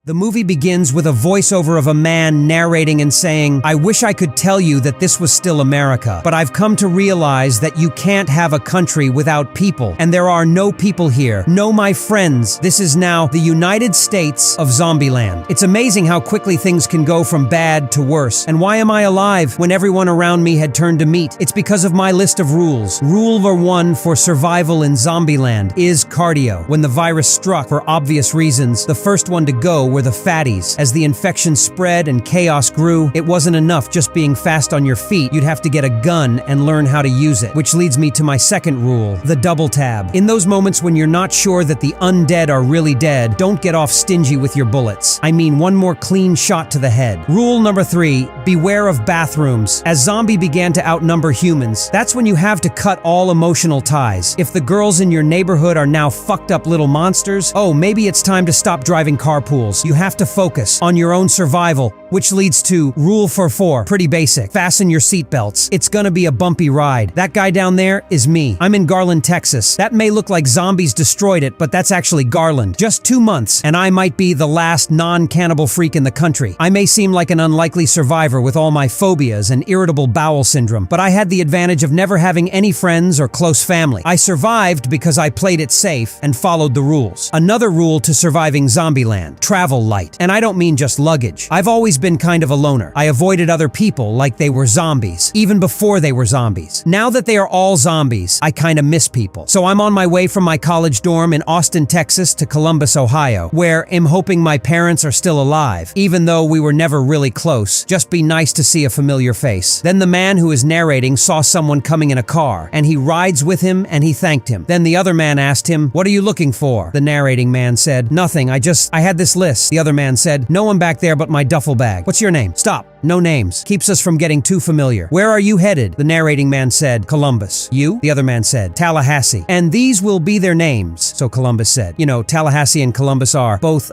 The movie begins with a voiceover of a man narrating and saying, "I wish I could tell you that this was still America, but I've come to realize that you can't have a country without people, and there are no people here. No, my friends, this is now the United States of Zombieland." It's amazing how quickly things can go from bad to worse. And why am I alive when everyone around me had turned to meat? It's because of my list of rules. Rule number 1 for survival in Zombieland is cardio. When the virus struck, for obvious reasons, the first one to go were the fatties. As the infection spread and chaos grew, it wasn't enough just being fast on your feet. You'd have to get a gun and learn how to use it. Which leads me to my second rule, the double tab. In those moments when you're not sure that the undead are really dead, don't get off stingy with your bullets. I mean, one more clean shot to the head. Rule number 3, beware of bathrooms. As zombie began to outnumber humans, that's when you have to cut all emotional ties. If the girls in your neighborhood are now fucked up little monsters, oh, maybe it's time to stop driving carpools. You have to focus on your own survival, which leads to rule 4, pretty basic. Fasten your seatbelts. It's gonna be a bumpy ride. That guy down there is me. I'm in Garland, Texas. That may look like zombies destroyed it, but that's actually Garland. Just 2 months, and I might be the last non-cannibal freak in the country. I may seem like an unlikely survivor with all my phobias and irritable bowel syndrome, but I had the advantage of never having any friends or close family. I survived because I played it safe and followed the rules. Another rule to surviving Zombieland: travel light. And I don't mean just luggage. I've always been kind of a loner. I avoided other people like they were zombies, even before they were zombies. Now that they are all zombies, I kind of miss people. So I'm on my way from my college dorm in Austin, Texas to Columbus, Ohio, where I'm hoping my parents are still alive, even though we were never really close. Just be nice to see a familiar face. Then the man who is narrating saw someone coming in a car, and he rides with him and he thanked him. Then the other man asked him, "What are you looking for?" The narrating man said, "Nothing, I had this list." The other man said, "No one back there but my duffel bag." "What's your name?" "Stop. No names. Keeps us from getting too familiar." "Where are you headed?" The narrating man said, "Columbus." "You?" The other man said, "Tallahassee. And these will be their names." So Columbus said, "You know, Tallahassee and Columbus are both,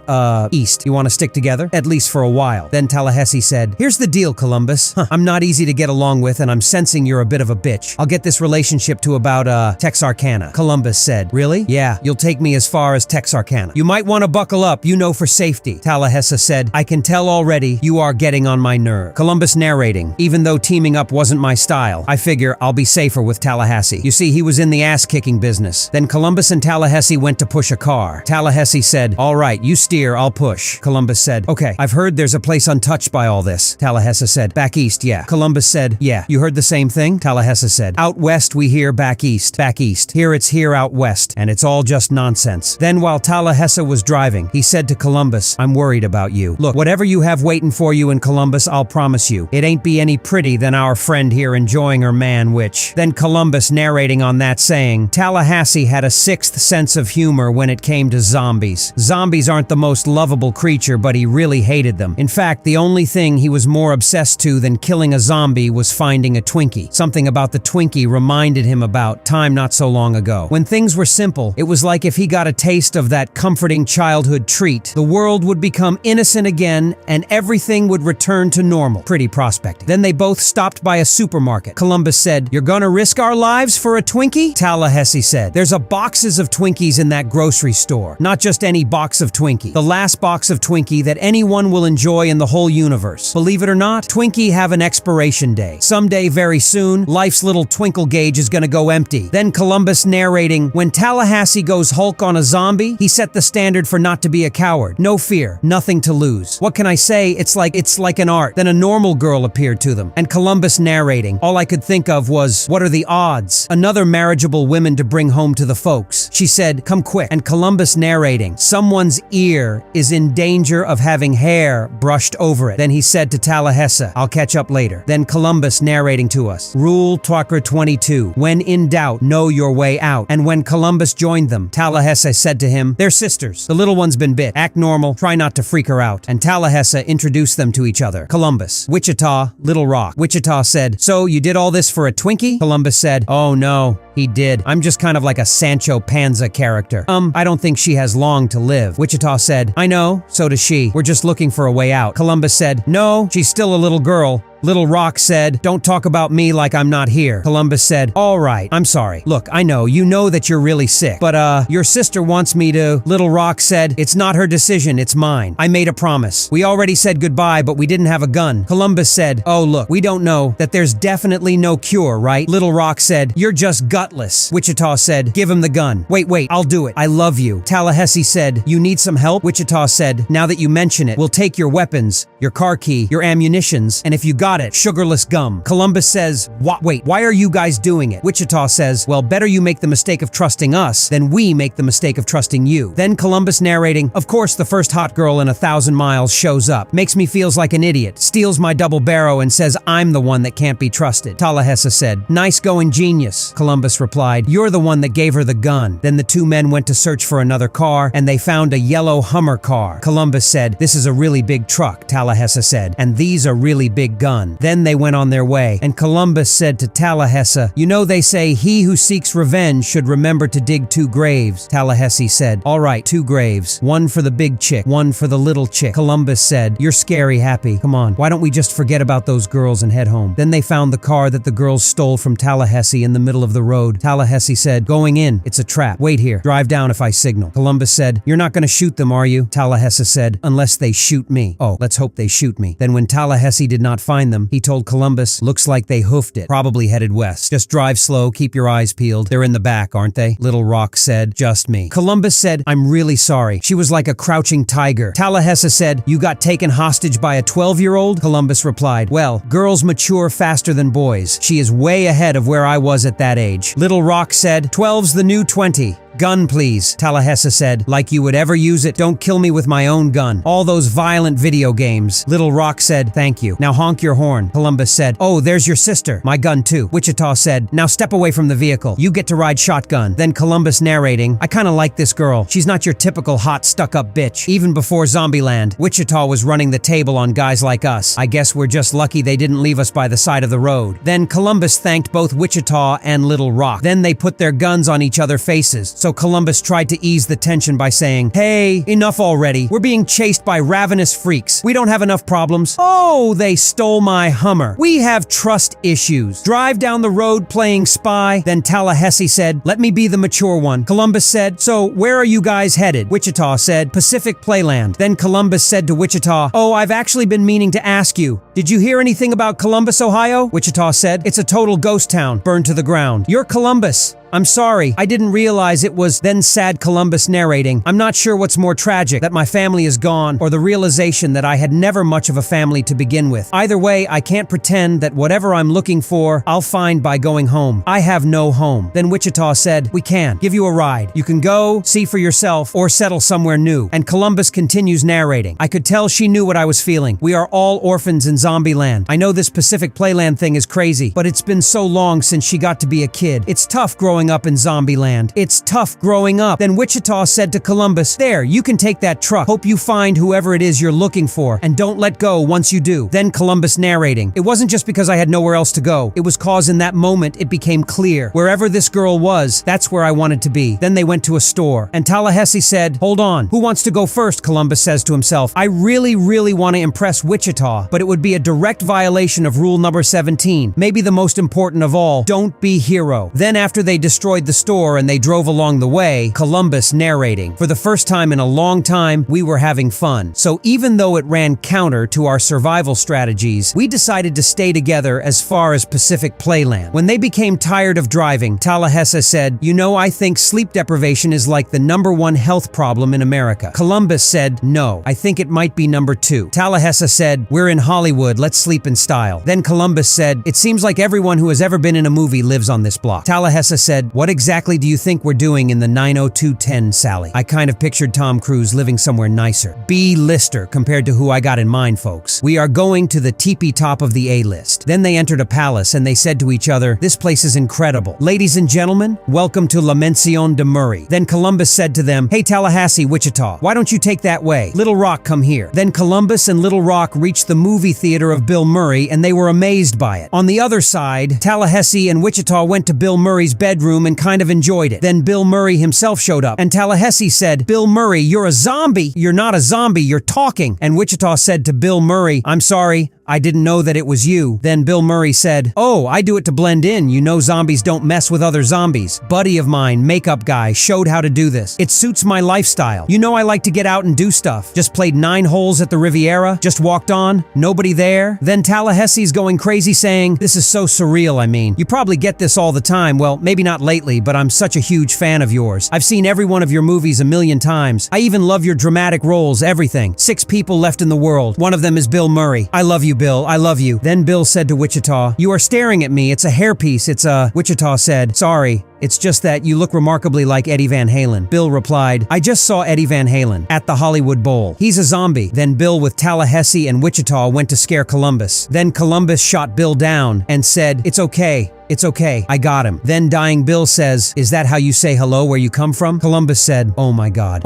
east. You want to stick together? At least for a while." Then Tallahassee said, "Here's the deal, Columbus. I'm not easy to get along with, and I'm sensing you're a bit of a bitch. I'll get this relationship to about, Texarkana." Columbus said, "Really?" "Yeah, you'll take me as far as Texarkana. You might want to buckle up, you know, for safety." Tallahassee said, "I can tell already you are getting on my nerve." Columbus narrating, "Even though teaming up wasn't my style, I figure I'll be safer with Tallahassee. You see, he was in the ass-kicking business." Then Columbus and Tallahassee went to push a car. Tallahassee said, "All right, you steer, I'll push." Columbus said, "Okay, I've heard there's a place untouched by all this." Tallahassee said, "Back east, yeah." Columbus said, "Yeah, you heard the same thing?" Tallahassee said, "Out west we hear back east. Back east. Here it's here out west, and it's all just nonsense." Then while Tallahassee was driving, he said to Columbus, "I'm worried about you. Look, whatever you have waiting for you in Columbus, I'll promise you, it ain't be any pretty than our friend here enjoying her man, which..." Then Columbus narrating on that saying, "Tallahassee had a sixth sense of humor when it came to zombies. Zombies aren't the most lovable creature, but he really hated them. In fact, the only thing he was more obsessed to than killing a zombie was finding a Twinkie. Something about the Twinkie reminded him about time not so long ago. When things were simple, it was like if he got a taste of that comforting childhood treat, the world would become innocent again and everything would return to normal." Pretty prospecting. Then they both stopped by a supermarket. Columbus said, "You're gonna risk our lives for a Twinkie?" Tallahassee said, "There's a boxes of Twinkies in that grocery store. Not just any box of Twinkie. The last box of Twinkie that anyone will enjoy in the whole universe. Believe it or not, Twinkie have an expiration day. Someday very soon, life's little twinkle gauge is gonna go empty." Then Columbus narrating, "When Tallahassee goes Hulk on a zombie, he set the standard for not to be a coward. No fear, nothing to lose. What can I say? It's like an art." Then a normal girl appeared to them, and Columbus narrating, "All I could think of was, what are the odds? Another marriageable woman to bring home to the folks." She said, "Come quick." And Columbus narrating, "Someone's ear is in danger of having hair brushed over it." Then he said to Tallahassee, "I'll catch up later." Then Columbus narrating to us, Rule 22, "When in doubt, know your way out." And when Columbus joined them, Tallahassee said to him, "They're sisters. The little one's been bit. Act normal. Try not to freak her out." And Tallahassee introduced them to each other. Columbus, "Wichita, Little Rock." Wichita said, "So you did all this for a Twinkie?" Columbus said, "Oh no, he did. I'm just kind of like a Sancho Panza character. I don't think she has long to live." Wichita said, "I know, so does she. We're just looking for a way out." Columbus said, "No, she's still a little girl. Little Rock said, "Don't talk about me like I'm not here." Columbus said, "All right, I'm sorry. Look, I know, you know that you're really sick, but your sister wants me to." Little Rock said, "It's not her decision, it's mine. I made a promise. We already said goodbye, but we didn't have a gun." Columbus said, "Oh look, we don't know that there's definitely no cure, right?" Little Rock said, "You're just gutless." Wichita said, "Give him the gun." Wait, I'll do it. I love you." Tallahassee said, "You need some help?" Wichita said, "Now that you mention it, we'll take your weapons, your car key, your ammunitions, and if you got it, sugarless gum." Columbus says, Wait, why are you guys doing it?" Wichita says, "Well, better you make the mistake of trusting us than we make the mistake of trusting you." Then Columbus narrating, "Of course the first hot girl in 1,000 miles shows up, makes me feels like an idiot, steals my double barrel and says I'm the one that can't be trusted." Tallahassee said, "Nice going, genius." Columbus replied, "You're the one that gave her the gun." Then the two men went to search for another car, and they found a yellow Hummer car. Columbus said, "This is a really big truck," Tallahassee said, "and these are really big gun." Then they went on their way, and Columbus said to Tallahassee, "You know they say he who seeks revenge should remember to dig 2 graves." Tallahassee said, "All right, 2 graves. One for the big chick, one for the little chick." Columbus said, "You're scary happy. Come on, why don't we just forget about those girls and head home?" Then they found the car that the girls stole from Tallahassee in the middle of the road. Tallahassee said, "Going in, it's a trap. Wait here, drive down if I signal." Columbus said, "You're not gonna shoot them, are you?" Tallahassee said, "Unless they shoot me." "Oh, let's hope they shoot me." Then when Tallahassee did not find them, he told Columbus, "Looks like they hoofed it, probably headed west. Just drive slow, keep your eyes peeled. They're in the back, aren't they?" Little Rock said, "Just me." Columbus said, "I'm really sorry. She was like a crouching tiger." Tallahassee said, "You got taken hostage by a 12-year-old?" Columbus replied, "Well, girls mature faster than boys. She is way ahead of where I was at that age." Little Rock said, "12's the new 20. Gun, please." Tallahassee said, "Like you would ever use it. Don't kill me with my own gun. All those violent video games." Little Rock said, "Thank you. Now honk your horn." Columbus said, "Oh, there's your sister. My gun too." Wichita said, "Now step away from the vehicle. You get to ride shotgun." Then Columbus narrating, "I kinda like this girl. She's not your typical hot, stuck-up bitch. Even before Zombieland, Wichita was running the table on guys like us. I guess we're just lucky they didn't leave us by the side of the road." Then Columbus thanked both Wichita and Little Rock. Then they put their guns on each other's faces. So Columbus tried to ease the tension by saying, "Hey, enough already. We're being chased by ravenous freaks. We don't have enough problems." "Oh, they stole my Hummer. We have trust issues. Drive down the road playing spy." Then Tallahassee said, "Let me be the mature one." Columbus said, "So where are you guys headed?" Wichita said, "Pacific Playland." Then Columbus said to Wichita, "Oh, I've actually been meaning to ask you. Did you hear anything about Columbus, Ohio?" Wichita said, "It's a total ghost town, burned to the ground." "You're Columbus. I'm sorry, I didn't realize it was." Then sad Columbus narrating, "I'm not sure what's more tragic, that my family is gone, or the realization that I had never much of a family to begin with. Either way, I can't pretend that whatever I'm looking for, I'll find by going home. I have no home." Then Wichita said, "We can give you a ride. You can go, see for yourself, or settle somewhere new." And Columbus continues narrating, "I could tell she knew what I was feeling. We are all orphans in Zombieland. I know this Pacific Playland thing is crazy, but it's been so long since she got to be a kid. It's tough growing up in Zombieland. It's tough growing up." Then Wichita said to Columbus, "There, you can take that truck. Hope you find whoever it is you're looking for, and don't let go once you do." Then Columbus narrating, "It wasn't just because I had nowhere else to go. It was cause in that moment it became clear. Wherever this girl was, that's where I wanted to be." Then they went to a store, and Tallahassee said, "Hold on. Who wants to go first?" Columbus says to himself, "I really want to impress Wichita, but it would be a direct violation of rule number 17. Maybe the most important of all, don't be hero." Then after they destroyed the store and they drove along the way, Columbus narrating, "For the first time in a long time, we were having fun. So even though it ran counter to our survival strategies, we decided to stay together as far as Pacific Playland. When they became tired of driving, Tallahassee said, 'You know, I think sleep deprivation is like the #1 health problem in America.' Columbus said, 'No, I think it might be number 2. Tallahassee said, "We're in Hollywood, let's sleep in style." Then Columbus said, "It seems like everyone who has ever been in a movie lives on this block." Tallahassee said, "What exactly do you think we're doing in the 90210, Sally?" "I kind of pictured Tom Cruise living somewhere nicer. B-lister compared to who I got in mind, folks. We are going to the teepee top of the A-list." Then they entered a palace and they said to each other, "This place is incredible. Ladies and gentlemen, welcome to La Mención de Murray." Then Columbus said to them, "Hey Tallahassee, Wichita, why don't you take that way? Little Rock, come here." Then Columbus and Little Rock reached the movie theater of Bill Murray and they were amazed by it. On the other side, Tallahassee and Wichita went to Bill Murray's bedroom and kind of enjoyed it. Then Bill Murray himself showed up, and Tallahassee said, "Bill Murray, you're a zombie." "You're not a zombie, you're talking." And Wichita said to Bill Murray, "I'm sorry, I didn't know that it was you." Then Bill Murray said, "Oh, I do it to blend in. You know zombies don't mess with other zombies. Buddy of mine, makeup guy, showed how to do this. It suits my lifestyle. You know I like to get out and do stuff. Just played 9 holes at the Riviera, just walked on, nobody there." Then Tallahassee's going crazy saying, "This is so surreal, I mean. You probably get this all the time. Well, maybe not lately, but I'm such a huge fan of yours. I've seen every one of your movies a million times. I even love your dramatic roles, everything. 6 people left in the world. One of them is Bill Murray. I love you, Bill. I love you." Then Bill said to Wichita, "You are staring at me. It's a hairpiece. It's a..." Wichita said, "Sorry. It's just that you look remarkably like Eddie Van Halen." Bill replied, "I just saw Eddie Van Halen at the Hollywood Bowl. He's a zombie." Then Bill with Tallahassee and Wichita went to scare Columbus. Then Columbus shot Bill down and said, "It's okay. It's okay, I got him." Then dying Bill says, "Is that how you say hello where you come from?" Columbus said, oh my God,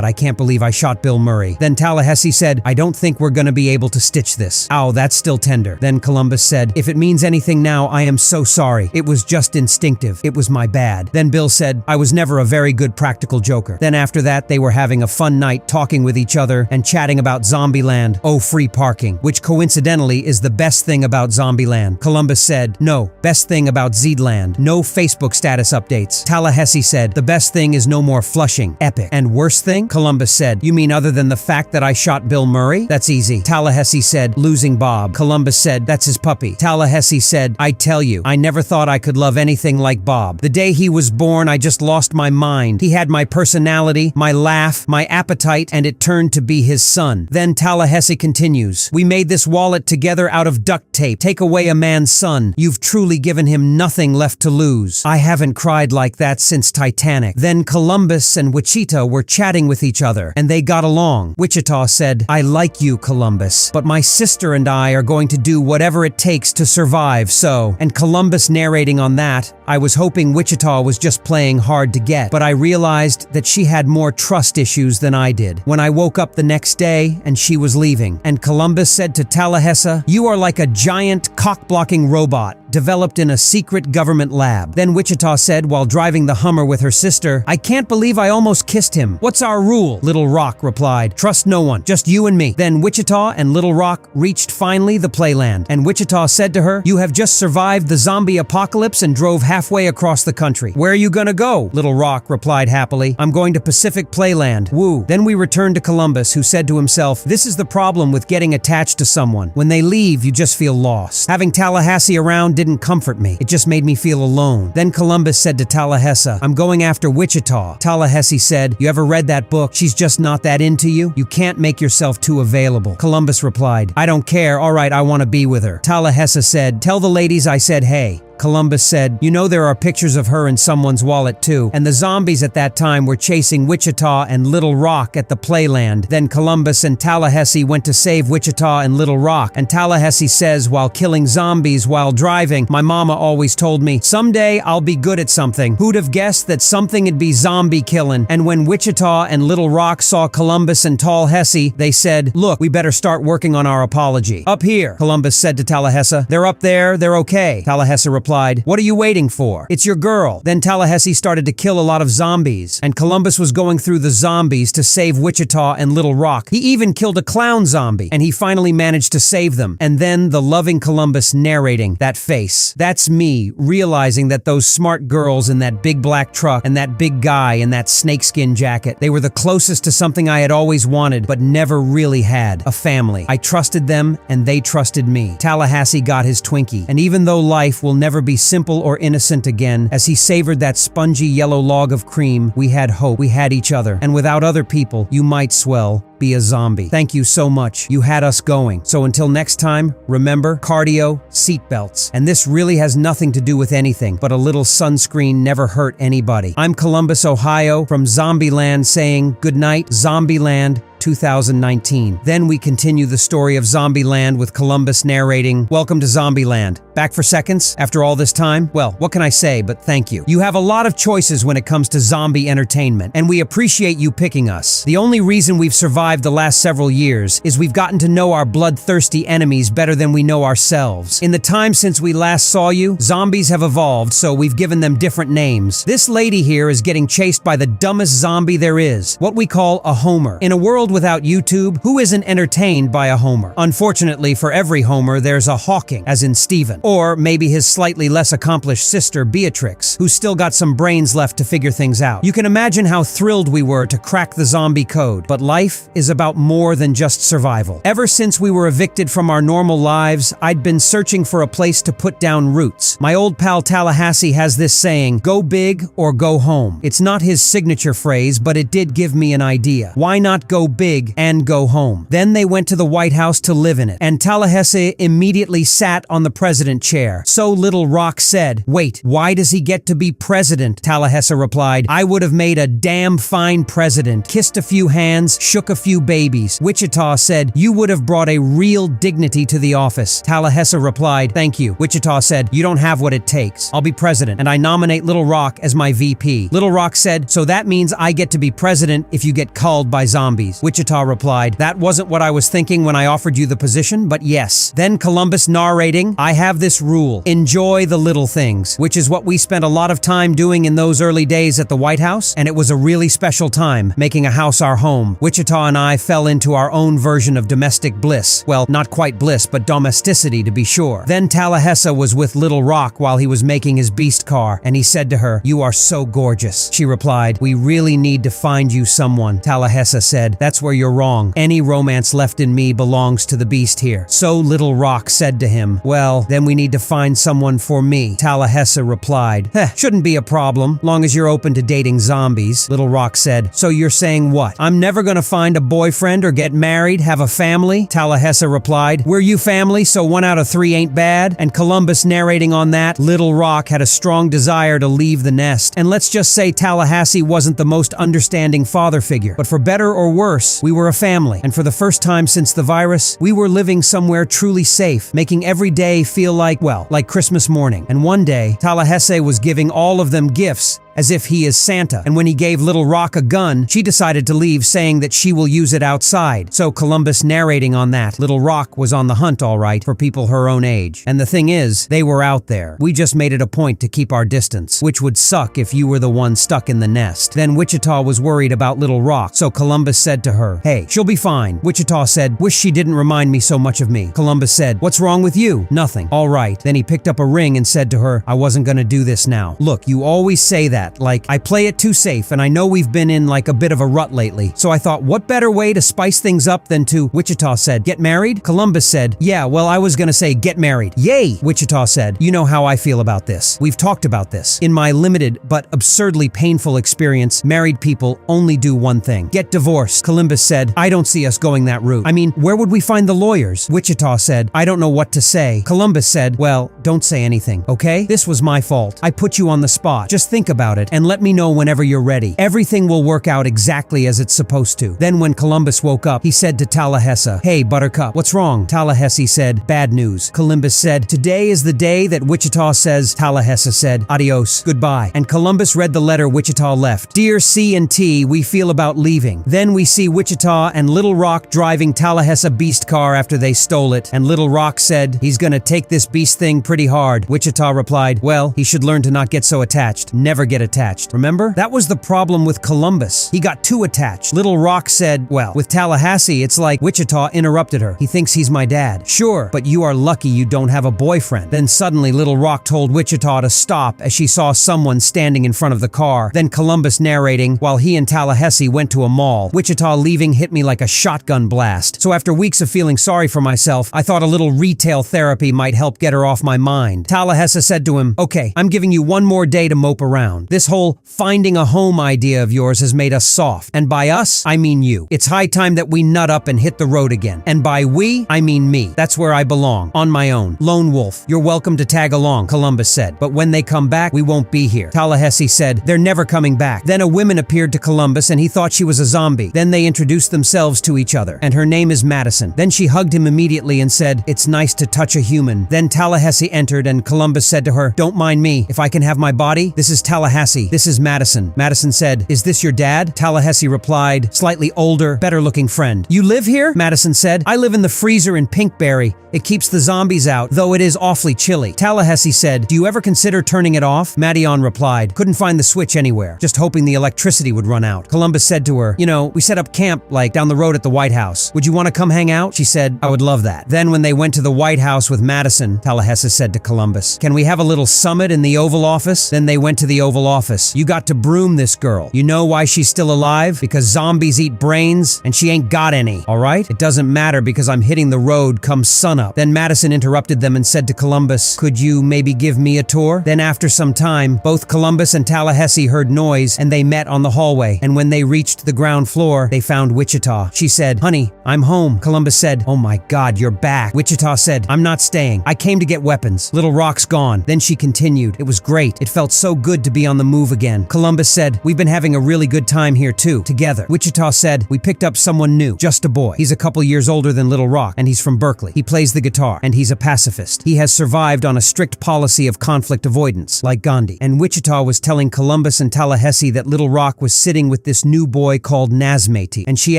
I can't believe I shot Bill Murray." Then Tallahassee said, "I don't think we're gonna be able to stitch this. Ow, that's still tender." Then Columbus said, "If it means anything now, I am so sorry. It was just instinctive. It was my bad." Then Bill said, "I was never a very good practical joker." Then after that, they were having a fun night talking with each other and chatting about Zombieland, free parking, which coincidentally is the best thing about Zombieland. Columbus said, "No, best thing about Zland, no Facebook status updates." Tallahassee said, "The best thing is no more flushing. Epic." "And worst thing?" Columbus said, "You mean other than the fact that I shot Bill Murray?" "That's easy." Tallahassee said, "Losing Bob." Columbus said, "That's his puppy." Tallahassee said, "I tell you, I never thought I could love anything like Bob. The day he was born, I just lost my mind. He had my personality, my laugh, my appetite, and it turned to be his son." Then Tallahassee continues, "We made this wallet together out of duct tape. Take away a man's son. You've truly given him nothing left to lose. I haven't cried like that since Titanic." Then Columbus and Wichita were chatting with each other, and they got along. Wichita said, "I like you, Columbus, but my sister and I are going to do whatever it takes to survive, so..." And Columbus narrating on that, "I was hoping Wichita was just playing hard to get, but I realized that she had more trust issues than I did when I woke up the next day and she was leaving." And Columbus said to Tallahassee, "You are like a giant cock-blocking robot developed in a secret government lab." Then Wichita said while driving the Hummer with her sister, "I can't believe I almost kissed him. What's our rule?" Little Rock replied, "Trust no one, just you and me." Then Wichita and Little Rock reached finally the Playland, and Wichita said to her, "You have just survived the zombie apocalypse and drove halfway across the country. Where are you gonna go?" Little Rock replied happily, "I'm going to Pacific Playland. Woo." Then we returned to Columbus, who said to himself, "This is the problem with getting attached to someone. When they leave, you just feel lost. Having Tallahassee around didn't comfort me. It just made me feel alone." Then Columbus said to Tallahassee, "I'm going after Wichita." Tallahassee said, "You ever read that book? She's just not that into you. You can't make yourself too available." Columbus replied, "I don't care. All right, I want to be with her." Tallahassee said, "Tell the ladies I said hey." Columbus said, "You know there are pictures of her in someone's wallet too." And the zombies at that time were chasing Wichita and Little Rock at the Playland. Then Columbus and Tallahassee went to save Wichita and Little Rock. And Tallahassee says, while killing zombies while driving, "My mama always told me, someday I'll be good at something. Who'd have guessed that something'd be zombie killing?" And when Wichita and Little Rock saw Columbus and Tallahassee, they said, "Look, we better start working on our apology." "Up here," Columbus said to Tallahassee. "They're up there, they're okay." Tallahassee replied, "What are you waiting for? It's your girl." Then Tallahassee started to kill a lot of zombies, and Columbus was going through the zombies to save Wichita and Little Rock. He even killed a clown zombie, and he finally managed to save them. And then the loving Columbus narrating, that face. That's me, realizing that those smart girls in that big black truck and that big guy in that snakeskin jacket, they were the closest to something I had always wanted, but never really had, a family. I trusted them, and they trusted me. Tallahassee got his Twinkie, and even though life will never be simple or innocent again, as he savored that spongy yellow log of cream, we had hope, we had each other, and without other people, you might swell, be a zombie. Thank you so much. You had us going. So until next time, remember, cardio, seatbelts. And this really has nothing to do with anything, but a little sunscreen never hurt anybody. I'm Columbus, Ohio, from Zombieland saying, good night, Zombieland 2019. Then we continue the story of Zombieland with Columbus narrating, "Welcome to Zombieland. Back for seconds after all this time? Well, what can I say but thank you. You have a lot of choices when it comes to zombie entertainment, and we appreciate you picking us. The only reason we've survived survived the last several years is we've gotten to know our bloodthirsty enemies better than we know ourselves. In the time since we last saw you, zombies have evolved, so we've given them different names. This lady here is getting chased by the dumbest zombie there is, what we call a homer. In a world without YouTube, who isn't entertained by a homer? Unfortunately, for every homer, there's a Hawking, as in Stephen. Or maybe his slightly less accomplished sister, Beatrix, who's still got some brains left to figure things out. You can imagine how thrilled we were to crack the zombie code, but life is about more than just survival. Ever since we were evicted from our normal lives, I'd been searching for a place to put down roots. My old pal Tallahassee has this saying, go big or go home. It's not his signature phrase, but it did give me an idea. Why not go big and go home? Then they went to the White House to live in it, and Tallahassee immediately sat on the president chair. So Little Rock said, wait, why does he get to be president? Tallahassee replied, I would have made a damn fine president, kissed a few hands, shook a few babies. Wichita said, you would have brought a real dignity to the office. Tallahassee replied, thank you. Wichita said, you don't have what it takes. I'll be president, and I nominate Little Rock as my VP. Little Rock said, so that means I get to be president if you get culled by zombies. Wichita replied, that wasn't what I was thinking when I offered you the position, but yes. Then Columbus narrating, I have this rule, enjoy the little things, which is what we spent a lot of time doing in those early days at the White House, and it was a really special time, making a house our home. Wichita and I fell into our own version of domestic bliss. Well, not quite bliss, but domesticity to be sure. Then Tallahassee was with Little Rock while he was making his beast car, and he said to her, you are so gorgeous. She replied, we really need to find you someone. Tallahassee said, that's where you're wrong. Any romance left in me belongs to the beast here. So Little Rock said to him, well, then we need to find someone for me. Tallahassee replied, shouldn't be a problem, long as you're open to dating zombies. Little Rock said, so you're saying what? I'm never gonna find a boyfriend or get married, have a family? Tallahassee replied, we're you family, so 1 out of 3 ain't bad. And Columbus narrating on that, Little Rock had a strong desire to leave the nest. And let's just say Tallahassee wasn't the most understanding father figure. But for better or worse, we were a family. And for the first time since the virus, we were living somewhere truly safe, making every day feel like, well, like Christmas morning. And one day, Tallahassee was giving all of them gifts as if he is Santa, and when he gave Little Rock a gun, she decided to leave, saying that she will use it outside. So Columbus narrating on that, Little Rock was on the hunt all right for people her own age. And the thing is, they were out there. We just made it a point to keep our distance, which would suck if you were the one stuck in the nest. Then Wichita was worried about Little Rock, so Columbus said to her, hey, she'll be fine. Wichita said, wish she didn't remind me so much of me. Columbus said, what's wrong with you? Nothing. All right. Then he picked up a ring and said to her, I wasn't gonna do this now. Look, you always say that, like, I play it too safe, and I know we've been in like a bit of a rut lately. So I thought, what better way to spice things up than to, Wichita said, get married? Columbus said, yeah, well, I was gonna say get married. Yay! Wichita said, you know how I feel about this. We've talked about this. In my limited but absurdly painful experience, married people only do one thing, get divorced. Columbus said, I don't see us going that route. I mean, where would we find the lawyers? Wichita said, I don't know what to say. Columbus said, well, don't say anything, okay? This was my fault. I put you on the spot. Just think about it and let me know whenever you're ready. Everything will work out exactly as it's supposed to. Then when Columbus woke up, he said to Tallahassee, hey, Buttercup, what's wrong? Tallahassee said, bad news. Columbus said, today is the day that Wichita says. Tallahassee said, adios, goodbye. And Columbus read the letter Wichita left. Dear C&T, we feel about leaving. Then we see Wichita and Little Rock driving Tallahassee beast car after they stole it. And Little Rock said, he's gonna take this beast thing pretty hard. Wichita replied, well, he should learn to not get so attached. Never get attached. Remember? That was the problem with Columbus. He got too attached. Little Rock said, well, with Tallahassee, it's like Wichita interrupted her. He thinks he's my dad. Sure, but you are lucky you don't have a boyfriend. Then suddenly Little Rock told Wichita to stop as she saw someone standing in front of the car. Then Columbus narrating, while he and Tallahassee went to a mall. Wichita leaving hit me like a shotgun blast. So after weeks of feeling sorry for myself, I thought a little retail therapy might help get her off my mind. Tallahassee said to him, okay, I'm giving you one more day to mope around. This whole finding a home idea of yours has made us soft. And by us, I mean you. It's high time that we nut up and hit the road again. And by we, I mean me. That's where I belong. On my own. Lone wolf. You're welcome to tag along, Columbus said. But when they come back, we won't be here. Tallahassee said, they're never coming back. Then a woman appeared to Columbus and he thought she was a zombie. Then they introduced themselves to each other. And her name is Madison. Then she hugged him immediately and said, it's nice to touch a human. Then Tallahassee entered and Columbus said to her, don't mind me. If I can have my body, this is Tallahassee Tallahassee. This is Madison. Madison said, "Is this your dad?" Tallahassee replied, "Slightly older, better-looking friend." "You live here?" Madison said. "I live in the freezer in Pinkberry. It keeps the zombies out, though it is awfully chilly." Tallahassee said, "Do you ever consider turning it off?" Madion replied, "Couldn't find the switch anywhere. Just hoping the electricity would run out." Columbus said to her, "You know, we set up camp, like, down the road at the White House. Would you want to come hang out?" She said, "I would love that." Then when they went to the White House with Madison, Tallahassee said to Columbus, "Can we have a little summit in the Oval Office?" Then they went to the Oval Office. "You got to broom this girl. You know why she's still alive? Because zombies eat brains, and she ain't got any, all right? It doesn't matter because I'm hitting the road come sunup." Then Madison interrupted them and said to Columbus, "Could you maybe give me a tour?" Then after some time, both Columbus and Tallahassee heard noise, and they met on the hallway. And when they reached the ground floor, they found Wichita. She said, "Honey, I'm home." Columbus said, "Oh my God, you're back." Wichita said, "I'm not staying. I came to get weapons. Little Rock's gone." Then she continued, "It was great. It felt so good to be on the move again." Columbus said, "We've been having a really good time here too, together." Wichita said, "We picked up someone new, just a boy. He's a couple years older than Little Rock, and he's from Berkeley. He plays the guitar, and he's a pacifist. He has survived on a strict policy of conflict avoidance, like Gandhi." And Wichita was telling Columbus and Tallahassee that Little Rock was sitting with this new boy called Nazmati. And she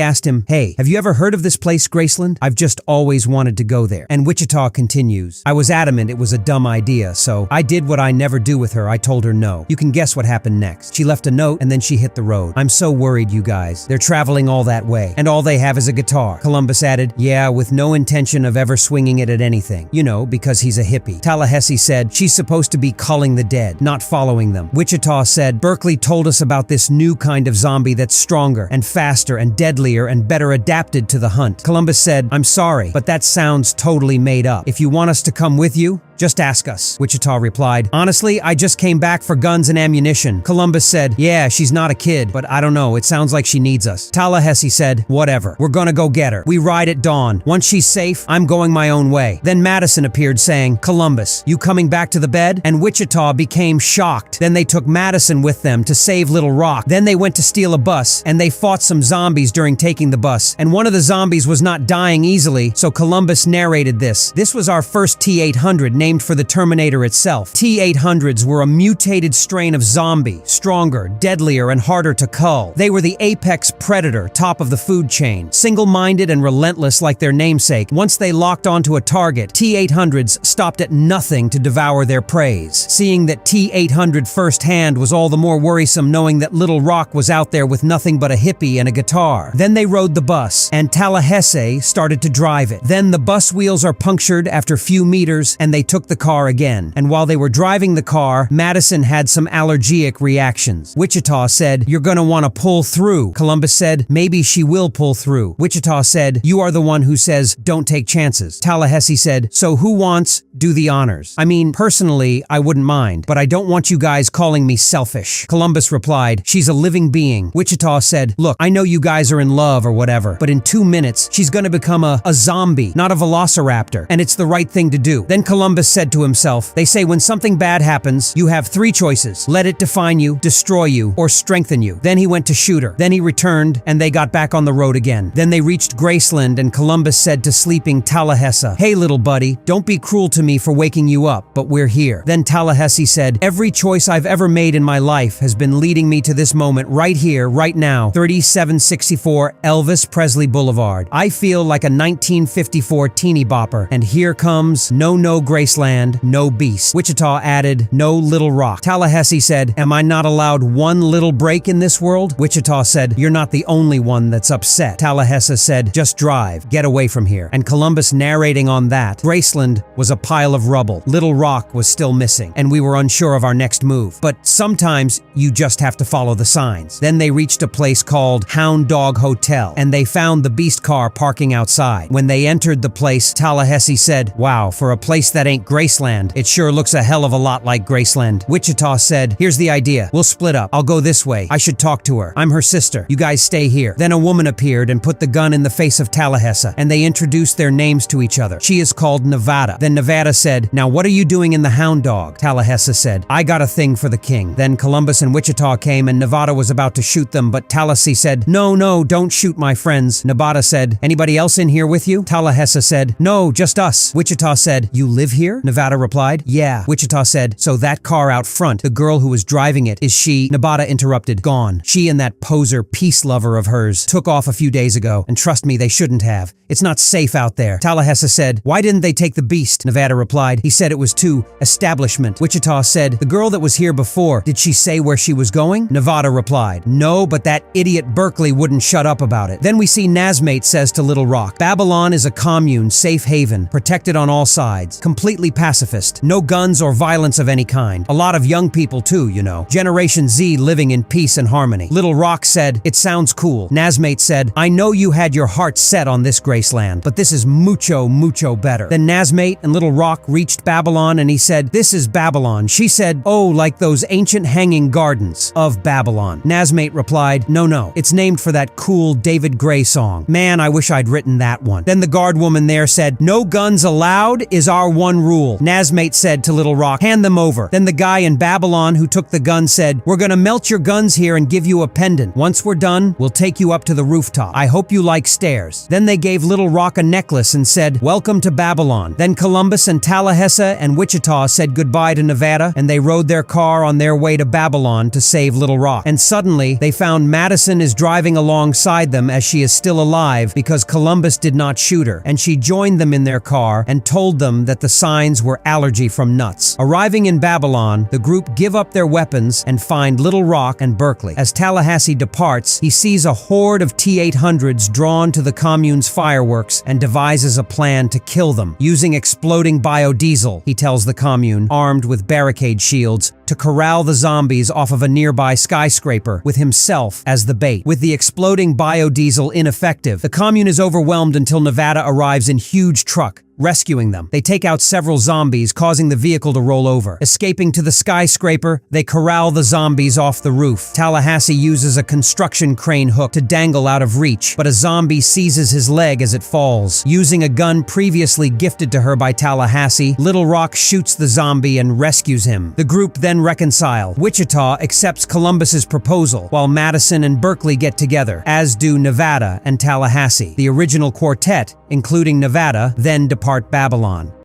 asked him, "Hey, have you ever heard of this place, Graceland? I've just always wanted to go there." And Wichita continues, "I was adamant it was a dumb idea, so I did what I never do with her. I told her no. You can guess what happened next. She left a note and then she hit the road. I'm so worried, you guys. They're traveling all that way, and all they have is a guitar." Columbus added, "Yeah, with no intention of ever swinging it at anything. You know, because he's a hippie." Tallahassee said, "She's supposed to be calling the dead, not following them." Wichita said, "Berkeley told us about this new kind of zombie that's stronger and faster and deadlier and better adapted to the hunt." Columbus said, "I'm sorry, but that sounds totally made up. If you want us to come with you, just ask us." Wichita replied, "Honestly, I just came back for guns and ammunition." Columbus said, "Yeah, she's not a kid, but I don't know, it sounds like she needs us." Tallahassee said, "Whatever, we're gonna go get her. We ride at dawn. Once she's safe, I'm going my own way." Then Madison appeared saying, "Columbus, you coming back to the bed?" And Wichita became shocked. Then they took Madison with them to save Little Rock. Then they went to steal a bus, and they fought some zombies during taking the bus. And one of the zombies was not dying easily, so Columbus narrated this. "This was our first T-800, named for the Terminator itself. T-800s were a mutated strain of zombie, stronger, deadlier, and harder to cull. They were the apex predator, top of the food chain, single-minded and relentless like their namesake. Once they locked onto a target, T-800s stopped at nothing to devour their prey. Seeing that T-800 firsthand was all the more worrisome, knowing that Little Rock was out there with nothing but a hippie and a guitar. Then they rode the bus, and Tallahassee started to drive it. Then the bus wheels are punctured after few meters, and they took the car again. And while they were driving the car, Madison had some allergic reactions. Wichita said, "You're gonna want to pull through." Columbus said, "Maybe she will pull through." Wichita said, "You are the one who says, don't take chances." Tallahassee said, "So who wants, do the honors? I mean, personally, I wouldn't mind, but I don't want you guys calling me selfish." Columbus replied, "She's a living being." Wichita said, "Look, I know you guys are in love or whatever, but in 2 minutes, she's gonna become a zombie, not a velociraptor, and it's the right thing to do." Then Columbus said to himself, "They say when something bad happens, you have 3 choices. Let it define you, destroy you, or strengthen you." Then he went to shoot her. Then he returned, and they got back on the road again. Then they reached Graceland, and Columbus said to sleeping Tallahassee, "Hey little buddy, don't be cruel to me for waking you up, but we're here." Then Tallahassee said, "Every choice I've ever made in my life has been leading me to this moment right here, right now, 3764 Elvis Presley Boulevard. I feel like a 1954 teeny bopper, and here comes no Graceland, no beast." Wichita added, "No Little Rock." Tallahassee said, "Am I not allowed one little break in this world?" Wichita said, "You're not the only one that's upset." Tallahassee said, "Just drive, get away from here." And Columbus narrating on that, Graceland was a pile of rubble. Little Rock was still missing, and we were unsure of our next move. But sometimes you just have to follow the signs. Then they reached a place called Hound Dog Hotel, and they found the beast car parking outside. When they entered the place, Tallahassee said, "Wow, for a place that ain't Graceland, it sure looks a hell of a lot like Graceland." Wichita said, "Here's the idea. We'll split up. I'll go this way. I should talk to her. I'm her sister. You guys stay here." Then a woman appeared and put the gun in the face of Tallahassee, and they introduced their names to each other. She is called Nevada. Then Nevada Nevada said, "Now what are you doing in the Hound Dog?" Tallahassee said, "I got a thing for the king." Then Columbus and Wichita came and Nevada was about to shoot them, but Tallahassee said, "No, don't shoot my friends." Nevada said, "Anybody else in here with you?" Tallahassee said, "No, just us." Wichita said, "You live here?" Nevada replied, "Yeah." Wichita said, "So that car out front, the girl who was driving it, is she?" Nevada interrupted, "Gone. She and that poser peace lover of hers took off a few days ago, and trust me, they shouldn't have. It's not safe out there." Tallahassee said, "Why didn't they take the beast?" Nevada replied, "He said it was too establishment." Wichita said, "The girl that was here before, did she say where she was going?" Nevada replied, "No, but that idiot Berkeley wouldn't shut up about it." Then we see Nazmate says to Little Rock, "Babylon is a commune, safe haven, protected on all sides, completely pacifist, no guns or violence of any kind. A lot of young people too, you know. Generation Z living in peace and harmony." Little Rock said, "It sounds cool." Nazmate said, "I know you had your heart set on this Graceland, but this is mucho better." Then Nazmate and Little Rock reached Babylon and he said, "This is Babylon." She said, "Oh, like those ancient hanging gardens of Babylon." Nazmate replied, No, it's named for that cool David Gray song. Man, I wish I'd written that one." Then the guard woman there said, "No guns allowed is our one rule." Nazmate said to Little Rock, "Hand them over." Then the guy in Babylon who took the gun said, "We're gonna melt your guns here and give you a pendant. Once we're done, we'll take you up to the rooftop. I hope you like stairs." Then they gave Little Rock a necklace and said, "Welcome to Babylon." Then Columbus and Tallahassee and Wichita said goodbye to Nevada and they rode their car on their way to Babylon to save Little Rock. And suddenly, they found Madison is driving alongside them as she is still alive because Columbus did not shoot her, and she joined them in their car and told them that the signs were allergy from nuts. Arriving in Babylon, the group give up their weapons and find Little Rock and Berkeley. As Tallahassee departs, he sees a horde of T-800s drawn to the commune's fireworks and devises a plan to kill them. Using exploding biodiesel, he tells the commune, armed with barricade shields, to corral the zombies off of a nearby skyscraper with himself as the bait. With the exploding biodiesel ineffective, the commune is overwhelmed until Nevada arrives in huge truck, rescuing them. They take out several zombies, causing the vehicle to roll over. Escaping to the skyscraper, they corral the zombies off the roof. Tallahassee uses a construction crane hook to dangle out of reach, but a zombie seizes his leg as it falls. Using a gun previously gifted to her by Tallahassee, Little Rock shoots the zombie and rescues him. The group then reconcile. Wichita accepts Columbus's proposal, while Madison and Berkeley get together, as do Nevada and Tallahassee. The original quartet, including Nevada, then depart Babylon.